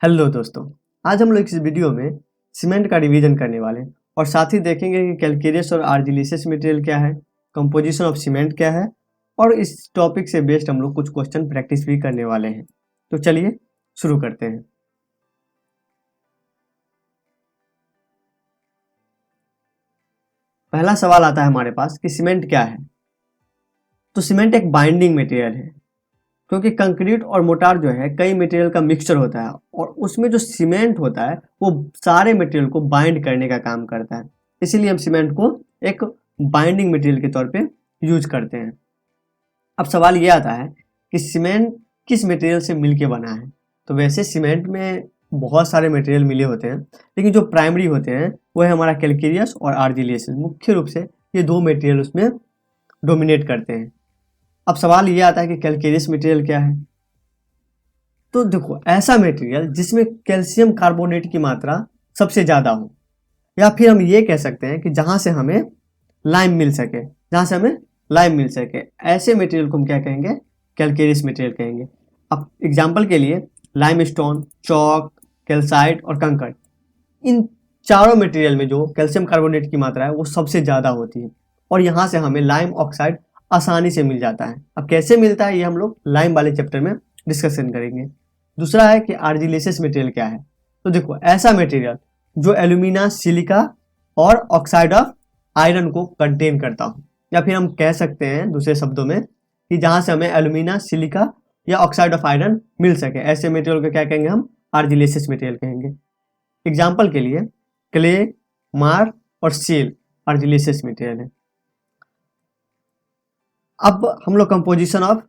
Hello दोस्तों, आज हम लोग इस वीडियो में सीमेंट का रिवीजन करने वाले हैं और साथ ही देखेंगे कि कैलकेरियस और आर्जिलेसियस मटेरियल क्या है, कंपोजिशन ऑफ सीमेंट क्या है और इस टॉपिक से बेस्ड हम लोग कुछ क्वेश्चन प्रैक्टिस भी करने वाले हैं। तो चलिए शुरू करते हैं। पहला सवाल आता है हमारे पास कि सीमेंट क्या है। तो सीमेंट एक बाइंडिंग मटेरियल है, क्योंकि कंक्रीट और मोटार जो है कई मटेरियल का मिक्सचर होता है और उसमें जो सीमेंट होता है वो सारे मटेरियल को बाइंड करने का काम करता है। इसीलिए हम सीमेंट को एक बाइंडिंग मटेरियल के तौर पे यूज करते हैं। अब सवाल ये आता है कि सीमेंट किस मटेरियल से मिलके बना है। तो वैसे सीमेंट में बहुत सारे मटेरियल मिले होते हैं, लेकिन जो प्राइमरी होते हैं वो है हमारा कैलकेरियस और आर्जिलेसियस। मुख्य रूप से ये दो मटेरियल उसमें डोमिनेट करते हैं। अब सवाल ये आता है कि कैलकेरियस मटेरियल क्या है। तो देखो, ऐसा मटेरियल जिसमें कैल्शियम कार्बोनेट की मात्रा सबसे ज़्यादा हो, या फिर हम ये कह सकते हैं कि जहाँ से हमें लाइम मिल सके, ऐसे मटेरियल को हम क्या कहेंगे, कैलकेरियस मटेरियल कहेंगे। अब एग्जाम्पल के लिए लाइमस्टोन, चॉक, कैल्साइट और कंकड़, इन चारों मटेरियल में जो कैल्शियम कार्बोनेट की मात्रा है वो सबसे ज़्यादा होती है और यहाँ से हमें लाइम ऑक्साइड आसानी से मिल जाता है। अब कैसे मिलता है ये हम लोग लाइम वाले चैप्टर में डिस्कशन करेंगे। दूसरा है कि आर्जिलेसियस मटेरियल क्या है। तो देखो, ऐसा मटेरियल जो एल्यूमिना, सिलिका और ऑक्साइड ऑफ आयरन को कंटेन करता हो, या फिर हम कह सकते हैं दूसरे शब्दों में कि जहाँ से हमें एल्यूमिना, सिलिका या ऑक्साइड ऑफ आयरन मिल सके, ऐसे मटेरियल को क्या कहेंगे, हम आर्जिलेसियस मटेरियल कहेंगे। एग्जाम्पल के लिए क्ले, मार और सील आर्जिलेसियस मटेरियल है। अब हम लोग कंपोजिशन ऑफ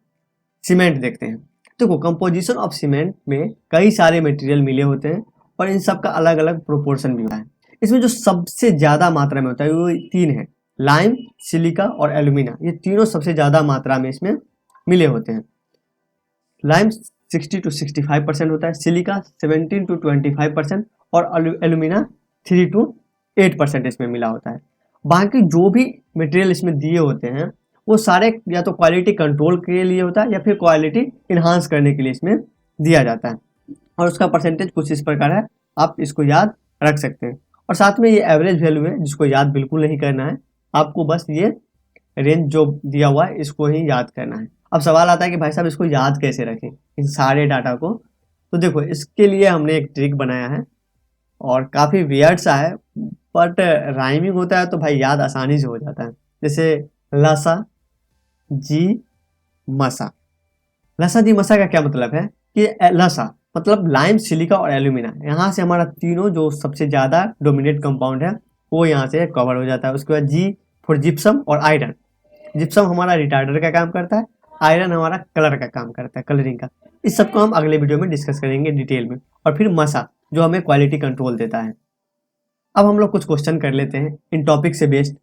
सीमेंट देखते हैं। देखो, कंपोजिशन ऑफ सीमेंट में कई सारे मटेरियल मिले होते हैं और इन सब का अलग अलग प्रोपोर्शन भी होता है। इसमें जो सबसे ज़्यादा मात्रा में होता है वो तीन है, लाइम, सिलिका और एल्यूमिना। ये तीनों सबसे ज़्यादा मात्रा में इसमें मिले होते हैं। लाइम 60 to 65% होता है, सिलिका 17 to 25% और एल्यूमिना 3 to 8% इसमें मिला होता है। बाकी जो भी मटेरियल इसमें दिए होते हैं वो सारे या तो क्वालिटी कंट्रोल के लिए होता है या फिर क्वालिटी इन्हांस करने के लिए इसमें दिया जाता है, और उसका परसेंटेज कुछ इस प्रकार है, आप इसको याद रख सकते हैं। और साथ में ये एवरेज वैल्यू है जिसको याद बिल्कुल नहीं करना है, आपको बस ये रेंज जो दिया हुआ है इसको ही याद करना है। अब सवाल आता है कि भाई साहब इसको याद कैसे रखें, इन सारे डाटा को। तो देखो, इसके लिए हमने एक ट्रिक बनाया है और काफ़ी वियर्ड सा है, बट राइमिंग होता है तो भाई याद आसानी से हो जाता है। जैसे लसा जी मसा। लसा जी मसा का क्या मतलब है कि लसा मतलब लाइम, सिलिका और एल्यूमिना, यहाँ से हमारा तीनों जो सबसे ज़्यादा डोमिनेट कंपाउंड है वो यहाँ से कवर हो जाता है। उसके बाद जी फॉर जिप्सम और आयरन। जिप्सम हमारा रिटार्डर का काम करता है, आयरन हमारा कलर का काम करता है, कलरिंग का। इस सब को हम अगले वीडियो में डिस्कस करेंगे डिटेल में। और फिर मसा जो हमें क्वालिटी कंट्रोल देता है। अब हम लोग कुछ क्वेश्चन कर लेते हैं इन टॉपिक से बेस्ड।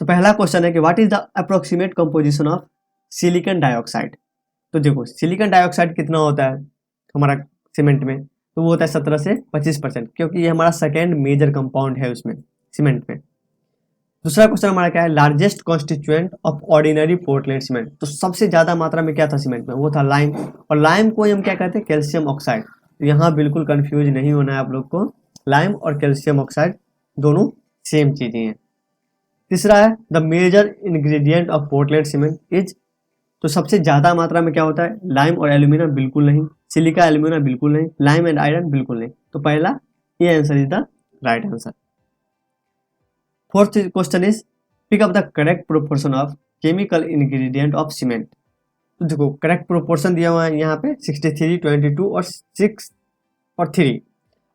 तो पहला क्वेश्चन है कि what is the approximate composition of silicon dioxide. तो देखो, सिलिकॉन डाइऑक्साइड कितना होता है हमारा सीमेंट में, तो वो होता है 17 से 25%, क्योंकि ये हमारा सेकेंड मेजर कंपाउंड है उसमें, सीमेंट में। दूसरा क्वेश्चन हमारा क्या है, largest constituent of ordinary Portland cement. तो सबसे ज्यादा मात्रा में क्या था सीमेंट में, वो था लाइम, और लाइम को हम क्या कहते हैं, कैल्शियम ऑक्साइड। तो यहाँ बिल्कुल कंफ्यूज नहीं होना है आप लोग को, लाइम और कैल्शियम ऑक्साइड दोनों सेम चीजें हैं। तीसरा है the major ingredient of Portland cement is. तो सबसे ज्यादा मात्रा में क्या होता है, लाइम और एल्यूमिना बिल्कुल नहीं, सिलिका एल्यूमिना बिल्कुल नहीं, लाइम एंड आयरन बिल्कुल नहीं। तो पहला ये answer is the right answer. Fourth question is pick up the correct proportion of chemical ingredient of cement. तो देखो, करेक्ट प्रोपोर्शन दिया हुआ है यहाँ पे 63, 22 और 6 और 3।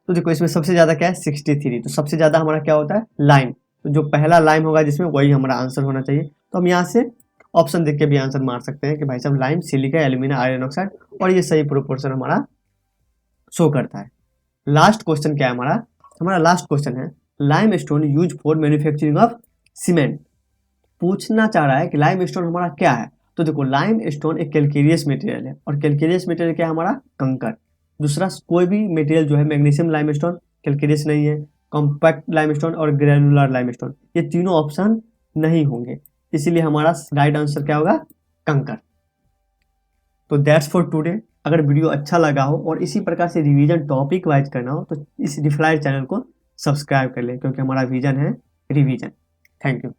तो देखो, इसमें सबसे ज्यादा क्या है, 63। तो सबसे ज्यादा हमारा क्या होता है, लाइम। तो जो पहला लाइम होगा जिसमें, वही हमारा आंसर होना चाहिए। तो हम यहाँ से ऑप्शन देख के भी आंसर मार सकते हैं कि भाई साहब lime, silica, alumina, iron oxide, और ये सही प्रोपोर्शन हमारा शो करता है। लास्ट क्वेश्चन क्या है हमारा लास्ट क्वेश्चन है lime stone use for manufacturing of cement. पूछना चाह रहा है कि लाइम स्टोन हमारा क्या है। तो देखो, लाइम स्टोन एक कैलकेरियस मटेरियल है, और कैलकेरियस मटेरियल क्या है हमारा, कंकर। दूसरा, कोई भी मटेरियल जो है मैग्नीशियम लाइमस्टोन कैलकेरियस नहीं है, कॉम्पैक्ट लाइमस्टोन और ग्रेनुलर लाइमस्टोन, ये तीनों ऑप्शन नहीं होंगे। इसीलिए हमारा राइट आंसर क्या होगा, कंकर। तो दैट्स फॉर टुडे। अगर वीडियो अच्छा लगा हो और इसी प्रकार से रिवीजन टॉपिक वाइज करना हो तो इस रिफ्लायर चैनल को सब्सक्राइब कर लें, क्योंकि हमारा विजन है रिवीजन। Thank you.